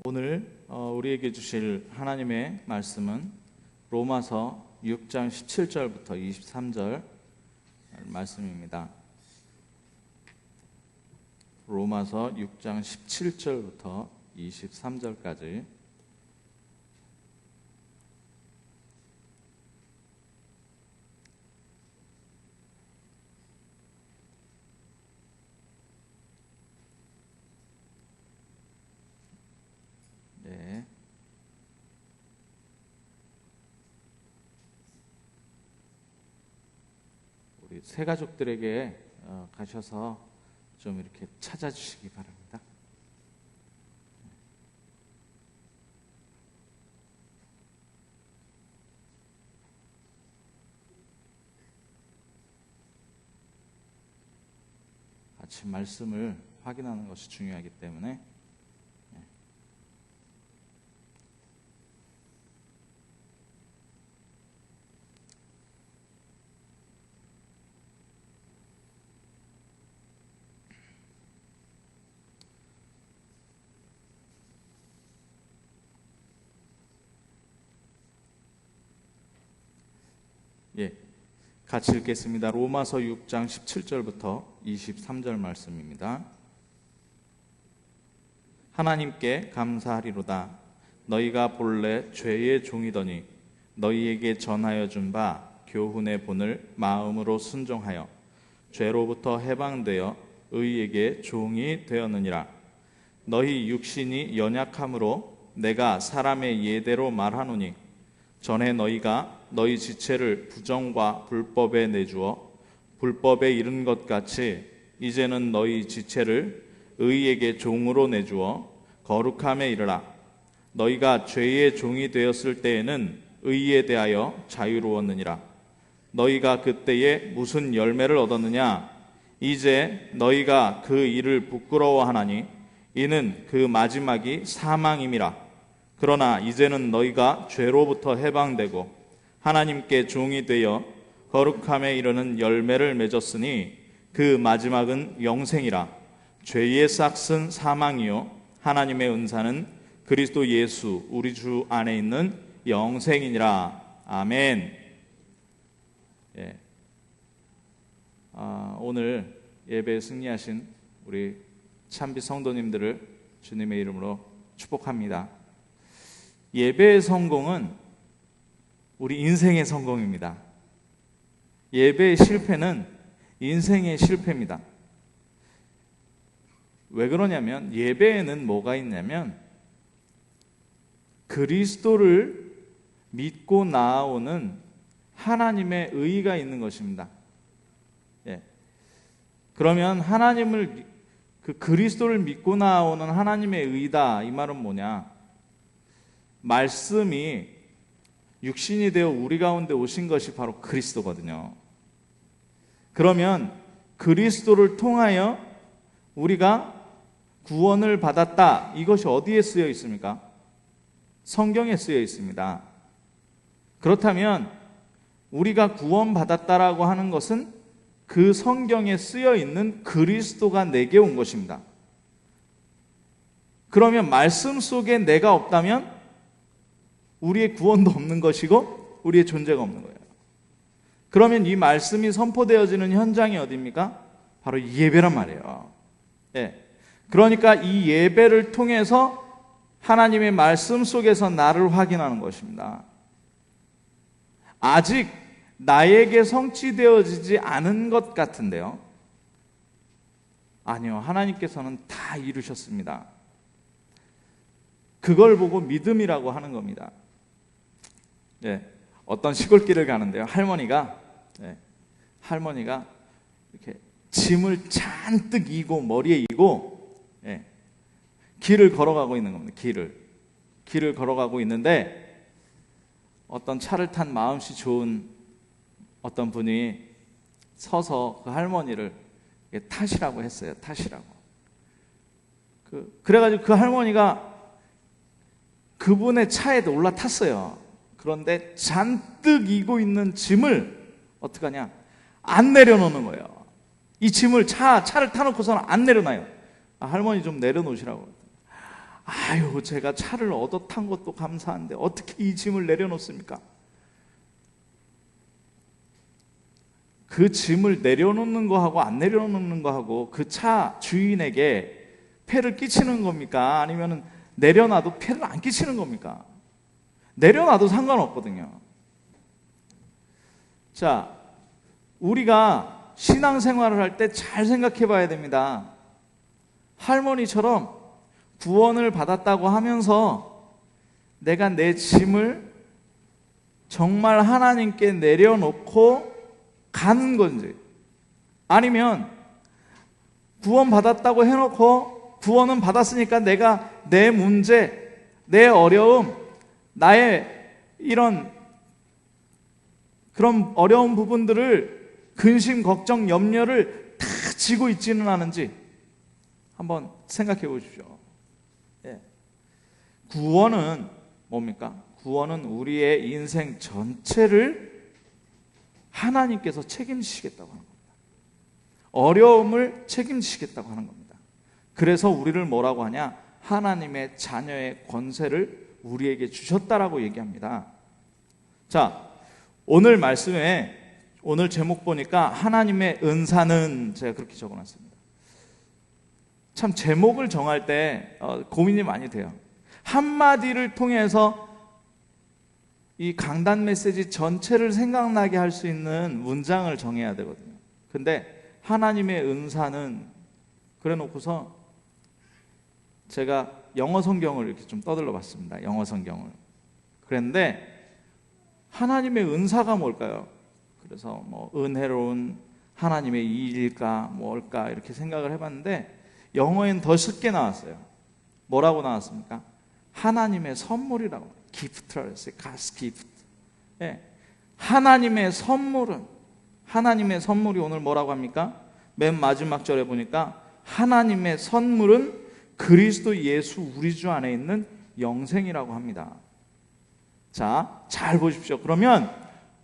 오늘 우리에게 주실 하나님의 말씀은 로마서 6장 17절부터 23절 말씀입니다. 로마서 6장 17절부터 23절까지 우리 새 가족들에게 가셔서 좀 이렇게 찾아주시기 바랍니다. 같이 말씀을 확인하는 것이 중요하기 때문에 같이 읽겠습니다. 로마서 6장 17절부터 23절 말씀입니다. 하나님께 감사하리로다. 너희가 본래 죄의 종이더니 너희에게 전하여 준 바 교훈의 본을 마음으로 순종하여 죄로부터 해방되어 의에게 종이 되었느니라. 너희 육신이 연약함으로 내가 사람의 예대로 말하노니 전에 너희가 너희 지체를 부정과 불법에 내주어 불법에 이른 것 같이 이제는 너희 지체를 의에게 종으로 내주어 거룩함에 이르라. 너희가 죄의 종이 되었을 때에는 의에 대하여 자유로웠느니라. 너희가 그때에 무슨 열매를 얻었느냐? 이제 너희가 그 일을 부끄러워하나니 이는 그 마지막이 사망임이라. 그러나 이제는 너희가 죄로부터 해방되고 하나님께 종이 되어 거룩함에 이르는 열매를 맺었으니 그 마지막은 영생이라. 죄의 싹은 사망이요 하나님의 은사는 그리스도 예수 우리 주 안에 있는 영생이니라. 아멘. 오늘 예배에 승리하신 우리 참비 성도님들을 주님의 이름으로 축복합니다. 예배의 성공은 우리 인생의 성공입니다. 예배의 실패는 인생의 실패입니다. 왜 그러냐면 예배에는 뭐가 있냐면 그리스도를 믿고 나아오는 하나님의 의가 있는 것입니다. 그러면 하나님을 그 그리스도를 믿고 나아오는 하나님의 의다, 이 말은 뭐냐? 말씀이 육신이 되어 우리 가운데 오신 것이 바로 그리스도거든요. 그러면 그리스도를 통하여 우리가 구원을 받았다, 이것이 어디에 쓰여 있습니까? 성경에 쓰여 있습니다. 그렇다면 우리가 구원받았다라고 하는 것은 그 성경에 쓰여 있는 그리스도가 내게 온 것입니다. 그러면 말씀 속에 내가 없다면 우리의 구원도 없는 것이고 우리의 존재가 없는 거예요. 그러면 이 말씀이 선포되어지는 현장이 어디입니까? 바로 이 예배란 말이에요. 그러니까 이 예배를 통해서 하나님의 말씀 속에서 나를 확인하는 것입니다. 아직 나에게 성취되어지지 않은 것 같은데요. 아니요, 하나님께서는 다 이루셨습니다. 그걸 보고 믿음이라고 하는 겁니다. 어떤 시골길을 가는데요, 할머니가 이렇게 짐을 잔뜩 이고 머리에 이고 길을 걸어가고 있는 겁니다. 길을 걸어가고 있는데 어떤 차를 탄 마음씨 좋은 어떤 분이 서서 그 할머니를 타시라고 했어요. 타시라고. 그래가지고 그 할머니가 그분의 차에 올라탔어요. 그런데 잔뜩 이고 있는 짐을 어떡하냐? 안 내려놓는 거예요. 이 짐을 차를 타놓고서는 안 내려놔요. 할머니 좀 내려놓으시라고. 아유, 제가 차를 얻어 탄 것도 감사한데 어떻게 이 짐을 내려놓습니까? 그 짐을 내려놓는 거하고 안 내려놓는 거하고 그 차 주인에게 폐를 끼치는 겁니까? 아니면 내려놔도 폐를 안 끼치는 겁니까? 내려놔도 상관없거든요. 자, 우리가 신앙생활을 할 때 잘 생각해 봐야 됩니다. 할머니처럼 구원을 받았다고 하면서 내가 내 짐을 정말 하나님께 내려놓고 가는 건지, 아니면 구원 받았다고 해놓고 구원은 받았으니까 내가 내 문제, 내 어려움, 나의 이런 그런 어려운 부분들을 근심, 걱정, 염려를 다 지고 있지는 않은지 한번 생각해 보십시오. 예. 구원은 뭡니까? 구원은 우리의 인생 전체를 하나님께서 책임지시겠다고 하는 겁니다. 어려움을 책임지시겠다고 하는 겁니다. 그래서 우리를 뭐라고 하냐? 하나님의 자녀의 권세를 우리에게 주셨다라고 얘기합니다. 자, 오늘 말씀에 오늘 제목 보니까 하나님의 은사는, 제가 그렇게 적어놨습니다. 참 제목을 정할 때 고민이 많이 돼요. 한마디를 통해서 이 강단 메시지 전체를 생각나게 할 수 있는 문장을 정해야 되거든요. 근데 하나님의 은사는 그래 놓고서 제가 영어 성경을 이렇게 좀 떠들러 봤습니다. 영어 성경을. 그랬는데 하나님의 은사가 뭘까요? 그래서 뭐 은혜로운 하나님의 일일까 뭘까 이렇게 생각을 해봤는데 영어엔 더 쉽게 나왔어요. 뭐라고 나왔습니까? 하나님의 선물이라고. 기프트라고 했어요. God's gift. 예. 하나님의 선물이 오늘 뭐라고 합니까? 맨 마지막 절에 보니까 하나님의 선물은 그리스도 예수 우리 주 안에 있는 영생이라고 합니다. 자, 잘 보십시오. 그러면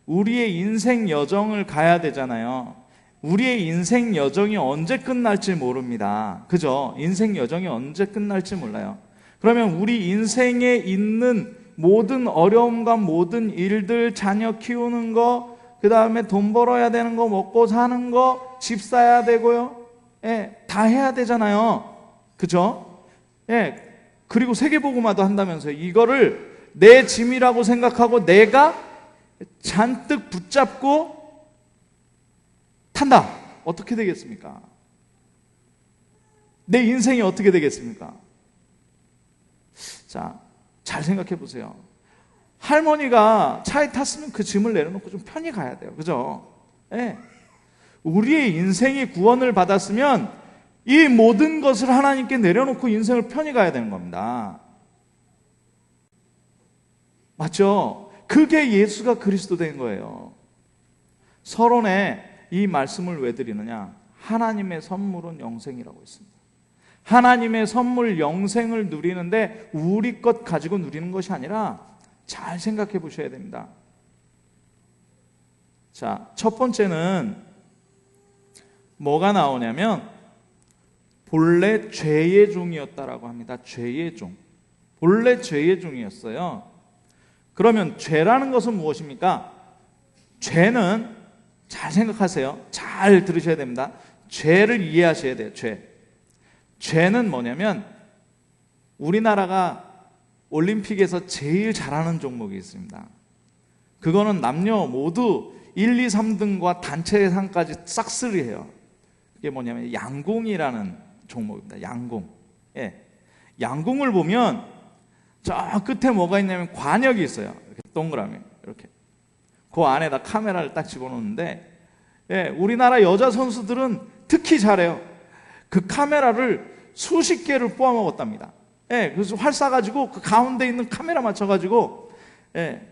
우리의 인생 여정을 가야 되잖아요. 우리의 인생 여정이 언제 끝날지 모릅니다. 그죠? 인생 여정이 언제 끝날지 몰라요. 그러면 우리 인생에 있는 모든 어려움과 모든 일들, 자녀 키우는 거, 그 다음에 돈 벌어야 되는 거, 먹고 사는 거, 집 사야 되고요. 예, 다 해야 되잖아요. 그죠? 예, 그리고 세계복음화도 한다면서요. 이거를 내 짐이라고 생각하고 내가 잔뜩 붙잡고 탄다. 어떻게 되겠습니까? 내 인생이 어떻게 되겠습니까? 자, 잘 생각해 보세요. 할머니가 차에 탔으면 그 짐을 내려놓고 좀 편히 가야 돼요. 그죠? 예. 우리의 인생이 구원을 받았으면 이 모든 것을 하나님께 내려놓고 인생을 편히 가야 되는 겁니다. 맞죠? 그게 예수가 그리스도 된 거예요. 서론에 이 말씀을 왜 드리느냐? 하나님의 선물은 영생이라고 했습니다. 하나님의 선물 영생을 누리는데 우리 것 가지고 누리는 것이 아니라 잘 생각해 보셔야 됩니다. 자, 첫 번째는 뭐가 나오냐면 본래 죄의 종이었다라고 합니다. 죄의 종. 본래 죄의 종이었어요. 그러면 죄라는 것은 무엇입니까? 죄는 잘 생각하세요. 잘 들으셔야 됩니다. 죄를 이해하셔야 돼요. 죄는 뭐냐면 우리나라가 올림픽에서 제일 잘하는 종목이 있습니다. 그거는 남녀 모두 1, 2, 3등과 단체 상까지 싹쓸이해요. 그게 뭐냐면 양궁이라는 종목입니다. 양궁. 예. 양궁을 보면 저 끝에 뭐가 있냐면 관역이 있어요. 이렇게 동그라미 이렇게. 그 안에다 카메라를 딱 집어넣는데, 예, 우리나라 여자 선수들은 특히 잘해요. 그 카메라를 수십 개를 뽑아먹었답니다. 예, 그래서 활 쏴가지고 그 가운데 있는 카메라 맞춰가지고, 예,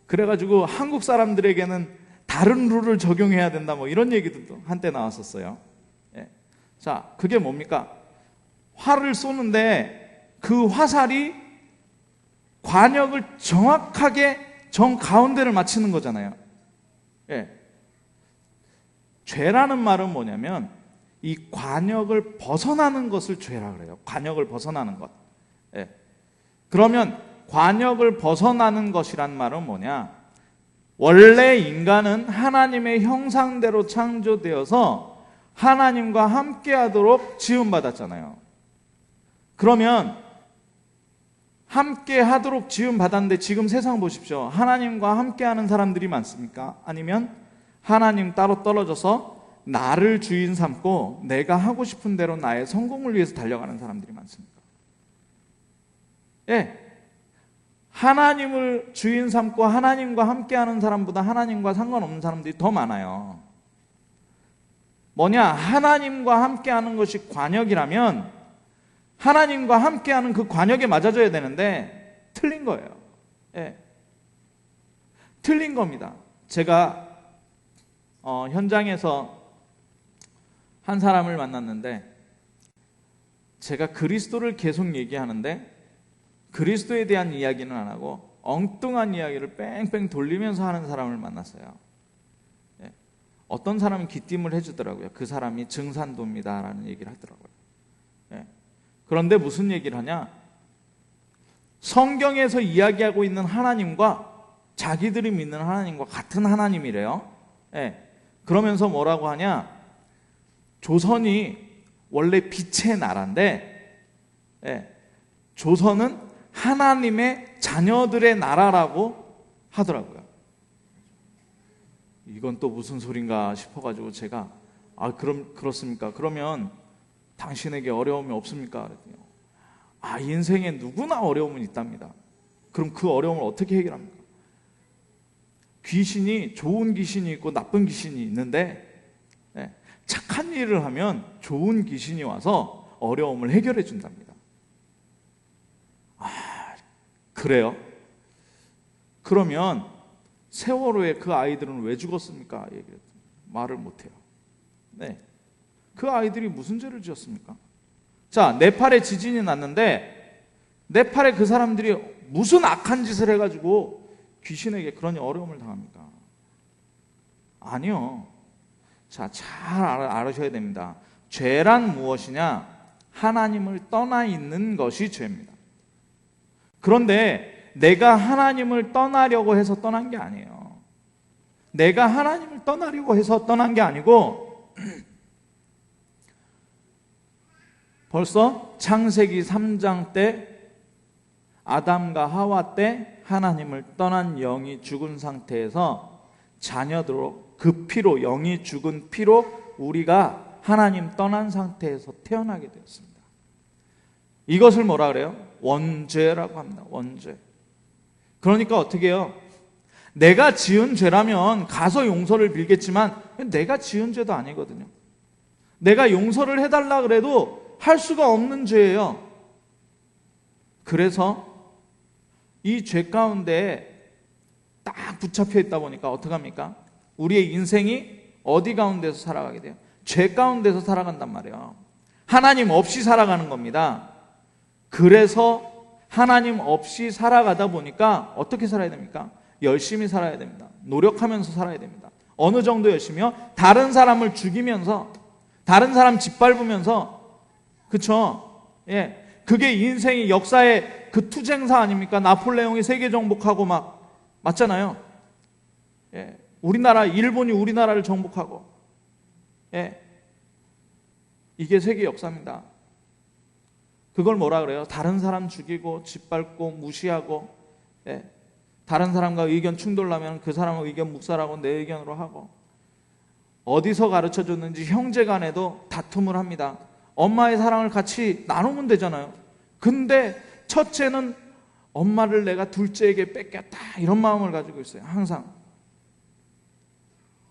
그래가지고 한국 사람들에게는 다른 룰을 적용해야 된다, 뭐 이런 얘기도 한때 나왔었어요. 예. 자, 그게 뭡니까? 활을 쏘는데 그 화살이 관역을 정확하게 정 가운데를 맞추는 거잖아요. 예. 죄라는 말은 뭐냐면 이 관역을 벗어나는 것을 죄라 그래요. 관역을 벗어나는 것. 예. 그러면 관역을 벗어나는 것이란 말은 뭐냐? 원래 인간은 하나님의 형상대로 창조되어서 하나님과 함께하도록 지음받았잖아요. 그러면 함께하도록 지음받았는데 지금 세상 보십시오. 하나님과 함께하는 사람들이 많습니까? 아니면 하나님 따로 떨어져서 나를 주인 삼고 내가 하고 싶은 대로 나의 성공을 위해서 달려가는 사람들이 많습니까? 예. 하나님을 주인 삼고 하나님과 함께하는 사람보다 하나님과 상관없는 사람들이 더 많아요. 뭐냐? 하나님과 함께하는 것이 관역이라면 하나님과 함께하는 그 관역에 맞아줘야 되는데 틀린 거예요. 예. 틀린 겁니다. 제가 현장에서 한 사람을 만났는데 제가 그리스도를 계속 얘기하는데 그리스도에 대한 이야기는 안 하고 엉뚱한 이야기를 뺑뺑 돌리면서 하는 사람을 만났어요. 예. 어떤 사람은 귀띔을 해주더라고요. 그 사람이 증산도입니다라는 얘기를 하더라고요. 예. 그런데 무슨 얘기를 하냐? 성경에서 이야기하고 있는 하나님과 자기들이 믿는 하나님과 같은 하나님이래요. 예. 그러면서 뭐라고 하냐? 조선이 원래 빛의 나라인데, 예. 조선은 하나님의 자녀들의 나라라고 하더라고요. 이건 또 무슨 소린가 싶어가지고 제가 그럼 그렇습니까? 그러면 당신에게 어려움이 없습니까? 그랬더니 인생에 누구나 어려움은 있답니다. 그럼 그 어려움을 어떻게 해결합니까? 귀신이 좋은 귀신이 있고 나쁜 귀신이 있는데 착한 일을 하면 좋은 귀신이 와서 어려움을 해결해 준답니다. 그래요? 그러면 세월호에 그 아이들은 왜 죽었습니까? 얘기했더니 말을 못해요. 네. 그 아이들이 무슨 죄를 지었습니까? 자, 네팔에 지진이 났는데 네팔에 그 사람들이 무슨 악한 짓을 해가지고 귀신에게 그런 어려움을 당합니까? 아니요. 자, 잘 알으셔야 됩니다. 죄란 무엇이냐? 하나님을 떠나 있는 것이 죄입니다. 그런데 내가 하나님을 떠나려고 해서 떠난 게 아니에요. 내가 하나님을 떠나려고 해서 떠난 게 아니고 벌써 창세기 3장 때 아담과 하와 때 하나님을 떠난 영이 죽은 상태에서 자녀들로 그 피로, 영이 죽은 피로 우리가 하나님 떠난 상태에서 태어나게 되었습니다. 이것을 뭐라 그래요? 원죄라고 합니다. 원죄. 그러니까 어떻게 해요? 내가 지은 죄라면 가서 용서를 빌겠지만 내가 지은 죄도 아니거든요. 내가 용서를 해달라 그래도 할 수가 없는 죄예요. 그래서 이 죄 가운데 딱 붙잡혀 있다 보니까 어떡합니까? 우리의 인생이 어디 가운데서 살아가게 돼요? 죄 가운데서 살아간단 말이에요. 하나님 없이 살아가는 겁니다. 그래서 하나님 없이 살아가다 보니까 어떻게 살아야 됩니까? 열심히 살아야 됩니다. 노력하면서 살아야 됩니다. 어느 정도 열심히요? 다른 사람을 죽이면서, 다른 사람 짓밟으면서, 그쵸? 예. 그게 인생이 역사의 그 투쟁사 아닙니까? 나폴레옹이 세계 정복하고 맞잖아요. 예. 일본이 우리나라를 정복하고. 예. 이게 세계 역사입니다. 그걸 뭐라 그래요? 다른 사람 죽이고 짓밟고 무시하고, 예. 다른 사람과 의견 충돌나면 그 사람의 의견 묵살하고 내 의견으로 하고, 어디서 가르쳐 줬는지 형제 간에도 다툼을 합니다. 엄마의 사랑을 같이 나누면 되잖아요. 근데 첫째는 엄마를 내가 둘째에게 뺏겼다 이런 마음을 가지고 있어요. 항상.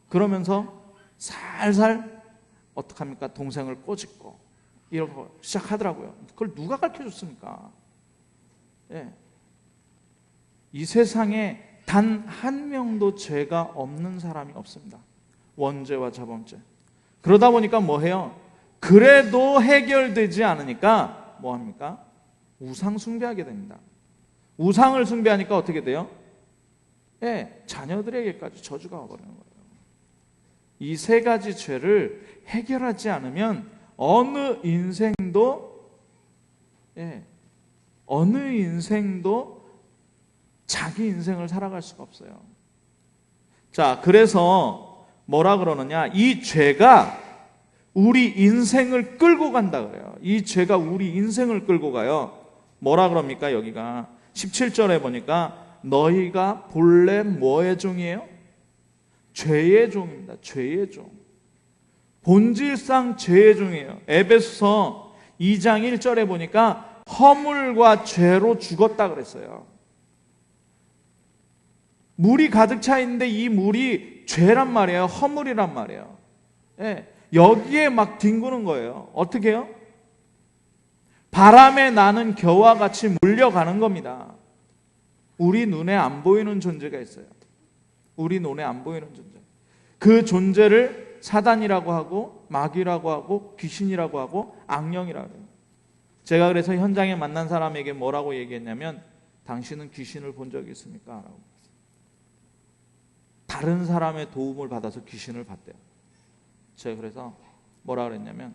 그러면서 살살 어떡합니까? 동생을 꼬집고 이렇게 시작하더라고요. 그걸 누가 가르쳐줬습니까? 예. 이 세상에 단 한 명도 죄가 없는 사람이 없습니다. 원죄와 자범죄. 그러다 보니까 뭐 해요? 그래도 해결되지 않으니까 뭐 합니까? 우상 숭배하게 됩니다. 우상을 숭배하니까 어떻게 돼요? 예, 자녀들에게까지 저주가 와버리는 거예요. 이 세 가지 죄를 해결하지 않으면 어느 인생도 어느 인생도 자기 인생을 살아갈 수가 없어요. 자, 그래서 뭐라 그러느냐? 이 죄가 우리 인생을 끌고 간다 그래요. 이 죄가 우리 인생을 끌고 가요. 뭐라 그럽니까? 여기가 17절에 보니까 너희가 본래 뭐의 종이에요? 죄의 종입니다. 죄의 종. 본질상 죄의 종이에요. 에베소서 2장 1절에 보니까 허물과 죄로 죽었다 그랬어요. 물이 가득 차 있는데 이 물이 죄란 말이에요. 허물이란 말이에요. 예, 여기에 막 뒹구는 거예요. 어떻게 해요? 바람에 나는 겨와 같이 물려가는 겁니다. 우리 눈에 안 보이는 존재가 있어요. 우리 눈에 안 보이는 존재. 그 존재를 사단이라고 하고 마귀라고 하고 귀신이라고 하고 악령이라고 해요. 제가 그래서 현장에 만난 사람에게 뭐라고 얘기했냐면 당신은 귀신을 본 적이 있습니까? 라고. 다른 사람의 도움을 받아서 귀신을 봤대요. 제가 그래서 뭐라 그랬냐면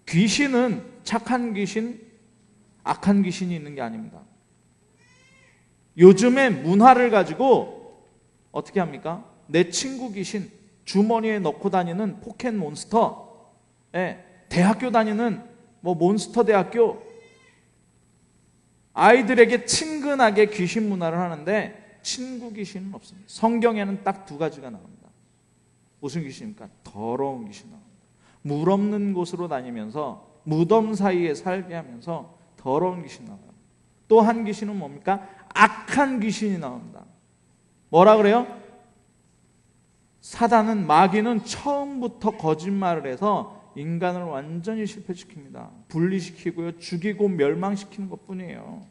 귀신은 착한 귀신, 악한 귀신이 있는 게 아닙니다. 요즘에 문화를 가지고 어떻게 합니까? 내 친구 귀신 주머니에 넣고 다니는 포켓 몬스터, 대학교 다니는 뭐 몬스터 대학교, 아이들에게 친근하게 귀신 문화를 하는데 친구 귀신은 없습니다. 성경에는 딱 두 가지가 나옵니다. 무슨 귀신입니까? 더러운 귀신 나옵니다. 물 없는 곳으로 다니면서 무덤 사이에 살게 하면서 더러운 귀신 나와요. 또 한 귀신은 뭡니까? 악한 귀신이 나옵니다. 뭐라 그래요? 사단은, 마귀는 처음부터 거짓말을 해서 인간을 완전히 실패시킵니다. 분리시키고요, 죽이고 멸망시키는 것뿐이에요.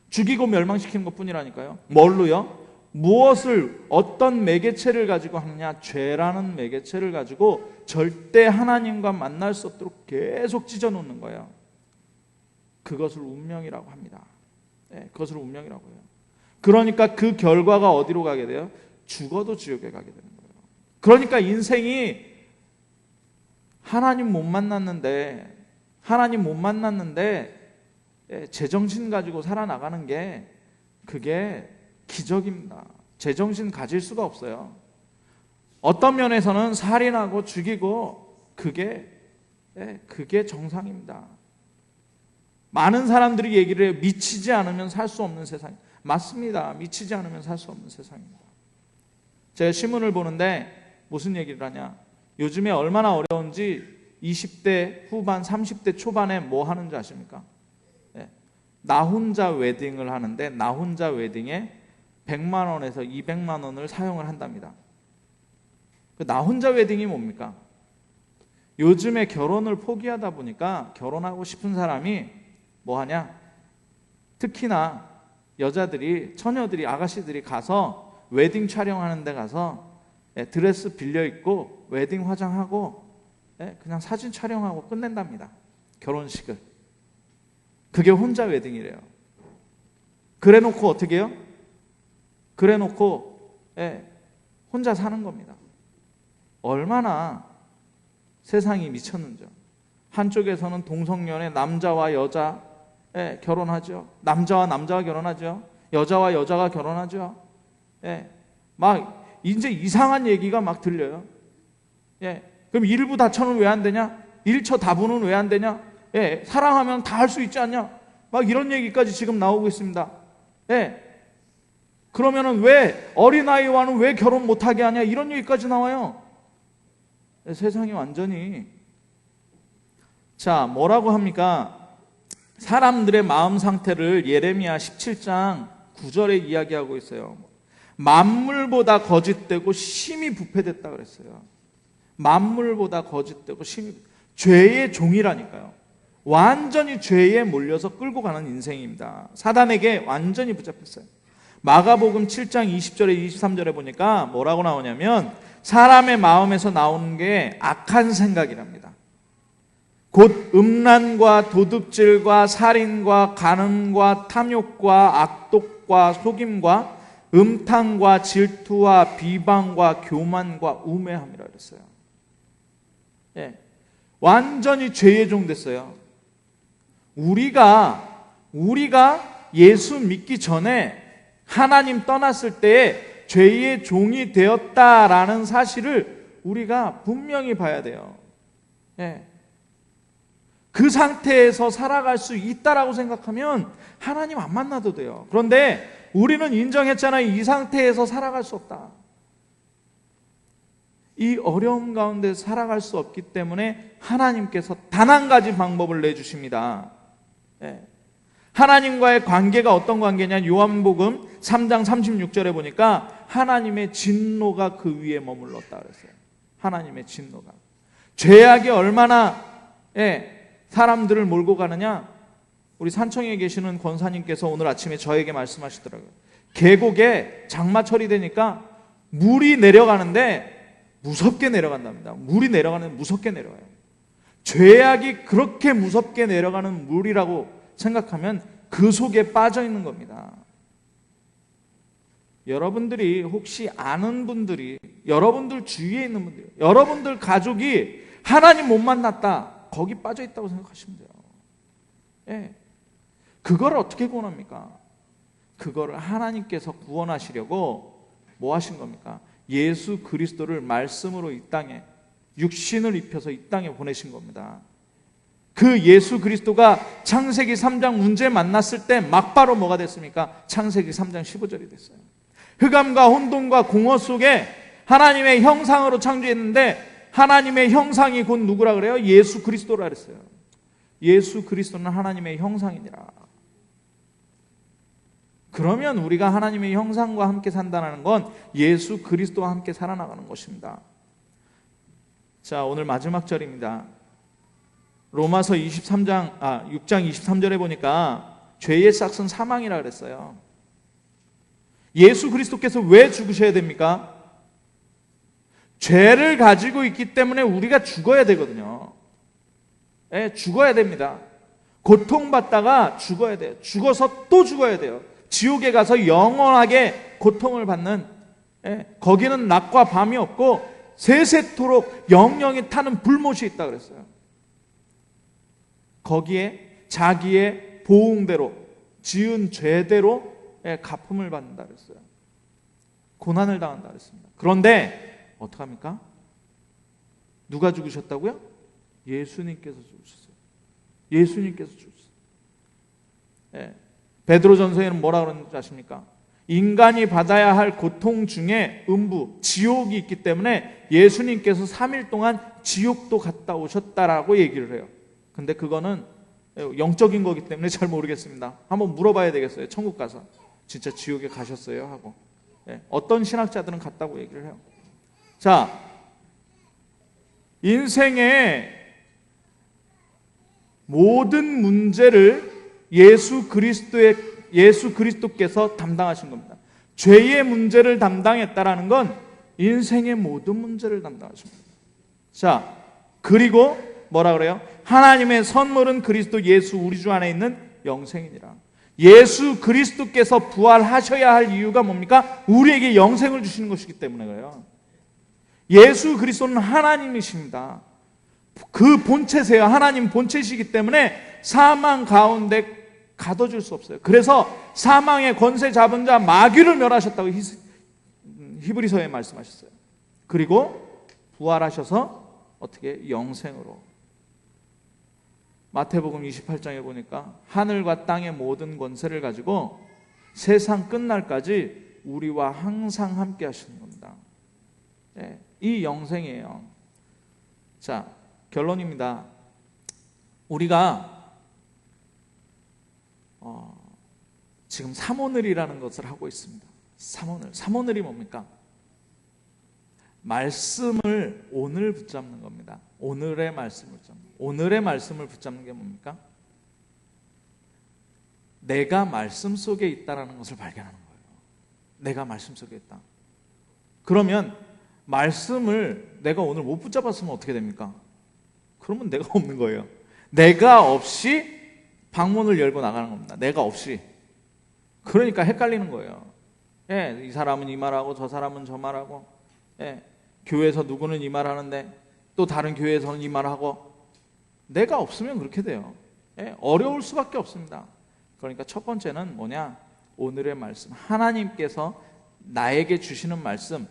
죽이고 멸망시키는 것뿐이라니까요. 뭘로요? 무엇을, 어떤 매개체를 가지고 하느냐? 죄라는 매개체를 가지고 절대 하나님과 만날 수 없도록 계속 찢어놓는 거예요. 그것을 운명이라고 합니다. 네, 그것을 운명이라고 해요. 그러니까 그 결과가 어디로 가게 돼요? 죽어도 지옥에 가게 되는 거예요. 그러니까 인생이 하나님 못 만났는데 제정신 가지고 살아나가는 게 그게 기적입니다. 제정신 가질 수가 없어요. 어떤 면에서는 살인하고 죽이고 그게 정상입니다. 많은 사람들이 얘기를 해요. 미치지 않으면 살 수 없는 세상. 맞습니다. 미치지 않으면 살 수 없는 세상입니다. 제가 신문을 보는데 무슨 얘기를 하냐? 요즘에 얼마나 어려운지 20대 후반, 30대 초반에 뭐 하는지 아십니까? 나 혼자 웨딩을 하는데 나 혼자 웨딩에 100만 원에서 200만 원을 사용을 한답니다. 나 혼자 웨딩이 뭡니까? 요즘에 결혼을 포기하다 보니까 결혼하고 싶은 사람이 뭐 하냐? 특히나 여자들이, 처녀들이, 아가씨들이 가서 웨딩 촬영하는 데 가서 드레스 빌려 입고 웨딩 화장하고 그냥 사진 촬영하고 끝낸답니다. 결혼식을. 그게 혼자 웨딩이래요. 그래 놓고 어떻게 해요? 그래 놓고 혼자 사는 겁니다. 얼마나 세상이 미쳤는지요. 한쪽에서는 동성연애, 남자와 여자 결혼하죠. 남자와 남자가 결혼하죠. 여자와 여자가 결혼하죠. 막 이제 이상한 얘기가 막 들려요. 그럼 일부 다처는 왜 안 되냐? 일처 다부는 왜 안 되냐? 사랑하면 다 할 수 있지 않냐? 막 이런 얘기까지 지금 나오고 있습니다. 그러면은 왜 어린아이와는 왜 결혼 못하게 하냐? 이런 얘기까지 나와요. 세상이 완전히. 자, 뭐라고 합니까? 사람들의 마음 상태를 예레미야 17장 9절에 이야기하고 있어요. 만물보다 거짓되고 심히 부패됐다 그랬어요. 만물보다 거짓되고 심히, 죄의 종이라니까요. 완전히 죄에 몰려서 끌고 가는 인생입니다. 사단에게 완전히 붙잡혔어요. 마가복음 7장 20절에 23절에 보니까 뭐라고 나오냐면 사람의 마음에서 나오는 게 악한 생각이랍니다. 곧 음란과 도둑질과 살인과 간음과 탐욕과 악독과 속임과 음탕과 질투와 비방과 교만과 우매함이라 그랬어요. 완전히 죄의 종 됐어요. 우리가 예수 믿기 전에 하나님 떠났을 때에 죄의 종이 되었다라는 사실을 우리가 분명히 봐야 돼요. 예. 그 상태에서 살아갈 수 있다라고 생각하면 하나님 안 만나도 돼요. 그런데 우리는 인정했잖아요. 이 상태에서 살아갈 수 없다. 이 어려움 가운데 살아갈 수 없기 때문에 하나님께서 단 한 가지 방법을 내주십니다. 예. 하나님과의 관계가 어떤 관계냐? 요한복음 3장 36절에 보니까 하나님의 진노가 그 위에 머물렀다 그랬어요. 하나님의 진노가. 죄악이 얼마나 사람들을 몰고 가느냐? 우리 산청에 계시는 권사님께서 오늘 아침에 저에게 말씀하시더라고요. 계곡에 장마철이 되니까 물이 내려가는데 무섭게 내려간답니다. 물이 내려가는데 무섭게 내려가요. 죄악이 그렇게 무섭게 내려가는 물이라고 생각하면 그 속에 빠져 있는 겁니다. 여러분들이 혹시 아는 분들이, 여러분들 주위에 있는 분들이, 여러분들 가족이 하나님 못 만났다, 거기 빠져 있다고 생각하시면 돼요. 예. 그걸 어떻게 구원합니까? 그거를 하나님께서 구원하시려고 뭐 하신 겁니까? 예수 그리스도를 말씀으로 이 땅에, 육신을 입혀서 이 땅에 보내신 겁니다. 그 예수 그리스도가 창세기 3장 문제 만났을 때 막바로 뭐가 됐습니까? 창세기 3장 15절이 됐어요. 흑암과 혼돈과 공허 속에 하나님의 형상으로 창조했는데 하나님의 형상이 곧 누구라 그래요? 예수 그리스도라 그랬어요. 예수 그리스도는 하나님의 형상이니라. 그러면 우리가 하나님의 형상과 함께 산다는 건 예수 그리스도와 함께 살아나가는 것입니다. 자, 오늘 마지막 절입니다. 로마서 6장 23절에 보니까 죄의 싹은 사망이라 그랬어요. 예수 그리스도께서 왜 죽으셔야 됩니까? 죄를 가지고 있기 때문에 우리가 죽어야 되거든요. 예, 죽어야 됩니다. 고통받다가 죽어야 돼요. 죽어서 또 죽어야 돼요. 지옥에 가서 영원하게 고통을 받는, 거기는 낮과 밤이 없고 세세토록 영영이 타는 불못이 있다 그랬어요. 거기에 자기의 보응대로 지은 죄대로 갚음을 받는다 그랬어요. 고난을 당한다 그랬습니다. 그런데 어떡합니까? 누가 죽으셨다고요? 예수님께서 죽으셨어요. 예수님께서 죽으셨어요. 베드로전서에는 뭐라 그러는지 아십니까? 인간이 받아야 할 고통 중에 음부, 지옥이 있기 때문에 예수님께서 3일 동안 지옥도 갔다 오셨다라고 얘기를 해요. 근데 그거는 영적인 거기 때문에 잘 모르겠습니다. 한번 물어봐야 되겠어요. 천국 가서 진짜 지옥에 가셨어요? 하고. 어떤 신학자들은 갔다고 얘기를 해요. 자, 인생의 모든 문제를 예수 그리스도께서 담당하신 겁니다. 죄의 문제를 담당했다라는 건 인생의 모든 문제를 담당하신 겁니다. 자, 그리고 뭐라 그래요? 하나님의 선물은 그리스도 예수 우리 주 안에 있는 영생이니라. 예수 그리스도께서 부활하셔야 할 이유가 뭡니까? 우리에게 영생을 주시는 것이기 때문에 그래요. 예수 그리스도는 하나님이십니다. 그 본체세요. 하나님 본체시기 때문에 사망 가운데 가둬줄 수 없어요. 그래서 사망의 권세 잡은 자 마귀를 멸하셨다고 히브리서에 말씀하셨어요. 그리고 부활하셔서 어떻게 영생으로. 마태복음 28장에 보니까 하늘과 땅의 모든 권세를 가지고 세상 끝날까지 우리와 항상 함께 하시는 겁니다. 이 영생이에요. 자, 결론입니다. 우리가 지금 삼오늘이라는 것을 하고 있습니다. 삼오늘이 뭡니까? 말씀을 오늘 붙잡는 겁니다. 오늘의 말씀을 붙잡는. 오늘의 말씀을 붙잡는 게 뭡니까? 내가 말씀 속에 있다라는 것을 발견하는 거예요. 내가 말씀 속에 있다. 그러면 말씀을 내가 오늘 못 붙잡았으면 어떻게 됩니까? 그러면 내가 없는 거예요. 내가 없이 방문을 열고 나가는 겁니다. 내가 없이. 그러니까 헷갈리는 거예요. 이 사람은 이 말하고 저 사람은 저 말하고, 교회에서 누구는 이 말하는데 또 다른 교회에서는 이 말하고. 내가 없으면 그렇게 돼요. 어려울 수밖에 없습니다. 그러니까 첫 번째는 뭐냐? 오늘의 말씀, 하나님께서 나에게 주시는 말씀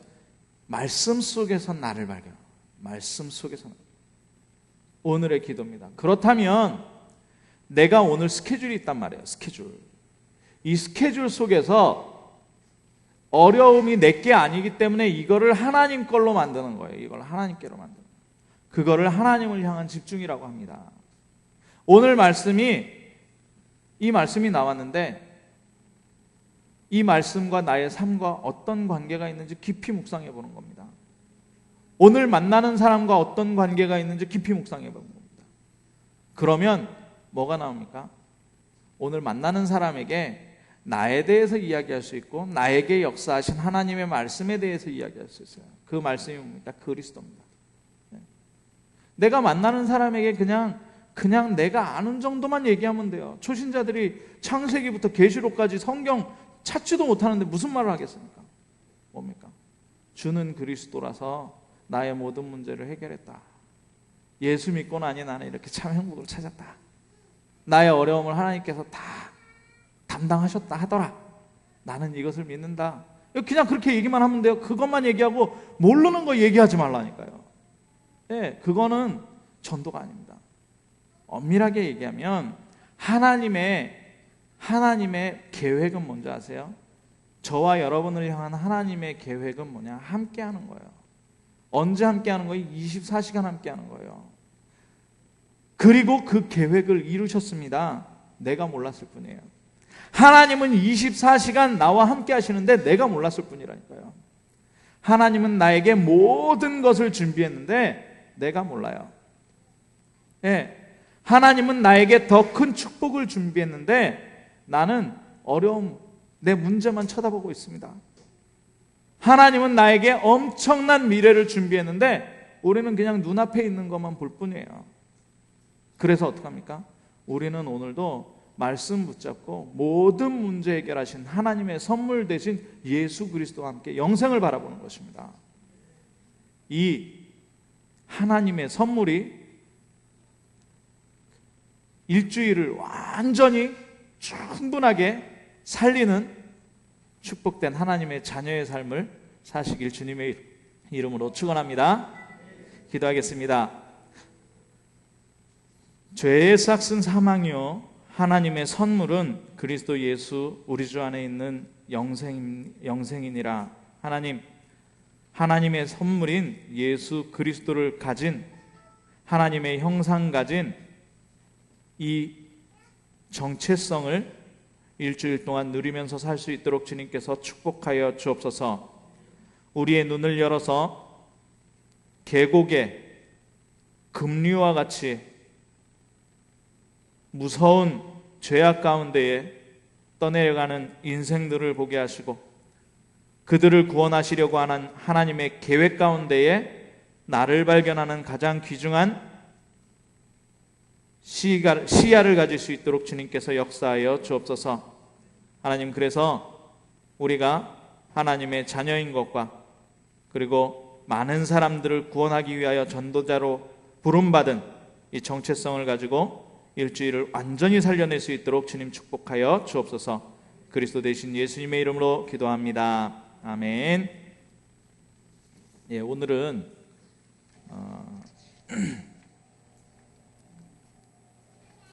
속에서 나를 발견, 말씀 속에서 오늘의 기도입니다. 그렇다면 내가 오늘 스케줄이 있단 말이에요. 스케줄. 이 스케줄 속에서 어려움이 내게 아니기 때문에 이거를 하나님 걸로 만드는 거예요. 이걸 하나님께로 만드는 거예요. 그거를 하나님을 향한 집중이라고 합니다. 오늘 이 말씀이 나왔는데 이 말씀과 나의 삶과 어떤 관계가 있는지 깊이 묵상해 보는 겁니다. 오늘 만나는 사람과 어떤 관계가 있는지 깊이 묵상해 보는 겁니다. 그러면 뭐가 나옵니까? 오늘 만나는 사람에게 나에 대해서 이야기할 수 있고 나에게 역사하신 하나님의 말씀에 대해서 이야기할 수 있어요. 그 말씀이 뭡니까? 그리스도입니다. 내가 만나는 사람에게 그냥 내가 아는 정도만 얘기하면 돼요. 초신자들이 창세기부터 계시록까지 성경 찾지도 못하는데 무슨 말을 하겠습니까? 뭡니까? 주는 그리스도라서 나의 모든 문제를 해결했다. 예수 믿고 나니 나는 이렇게 참 행복을 찾았다. 나의 어려움을 하나님께서 다 담당하셨다 하더라. 나는 이것을 믿는다. 그냥 그렇게 얘기만 하면 돼요. 그것만 얘기하고 모르는 거 얘기하지 말라니까요. 그거는 전도가 아닙니다. 엄밀하게 얘기하면 하나님의 계획은 뭔지 아세요? 저와 여러분을 향한 하나님의 계획은 뭐냐? 함께 하는 거예요. 언제 함께 하는 거예요? 24시간 함께 하는 거예요. 그리고 그 계획을 이루셨습니다. 내가 몰랐을 뿐이에요. 하나님은 24시간 나와 함께 하시는데 내가 몰랐을 뿐이라니까요. 하나님은 나에게 모든 것을 준비했는데 내가 몰라요. 하나님은 나에게 더 큰 축복을 준비했는데 나는 어려움, 내 문제만 쳐다보고 있습니다. 하나님은 나에게 엄청난 미래를 준비했는데 우리는 그냥 눈앞에 있는 것만 볼 뿐이에요. 그래서 어떡합니까? 우리는 오늘도 말씀 붙잡고 모든 문제 해결하신 하나님의 선물 대신 예수 그리스도와 함께 영생을 바라보는 것입니다. 이 하나님의 선물이 일주일을 완전히 충분하게 살리는 축복된 하나님의 자녀의 삶을 사시길 주님의 이름으로 축원합니다. 기도하겠습니다. 죄의 삭슨 사망이요 하나님의 선물은 그리스도 예수 우리 주 안에 있는 영생이니라. 하나님의 선물인 예수 그리스도를 가진 하나님의 형상 가진 이 정체성을 일주일 동안 누리면서 살 수 있도록 주님께서 축복하여 주옵소서. 우리의 눈을 열어서 계곡의 급류와 같이 무서운 죄악 가운데에 떠내려가는 인생들을 보게 하시고 그들을 구원하시려고 하는 하나님의 계획 가운데에 나를 발견하는 가장 귀중한 시야를 가질 수 있도록 주님께서 역사하여 주옵소서. 하나님, 그래서 우리가 하나님의 자녀인 것과 그리고 많은 사람들을 구원하기 위하여 전도자로 부름받은 이 정체성을 가지고 일주일을 완전히 살려낼 수 있도록 주님 축복하여 주옵소서. 그리스도 되신 예수님의 이름으로 기도합니다. 아멘. 오늘은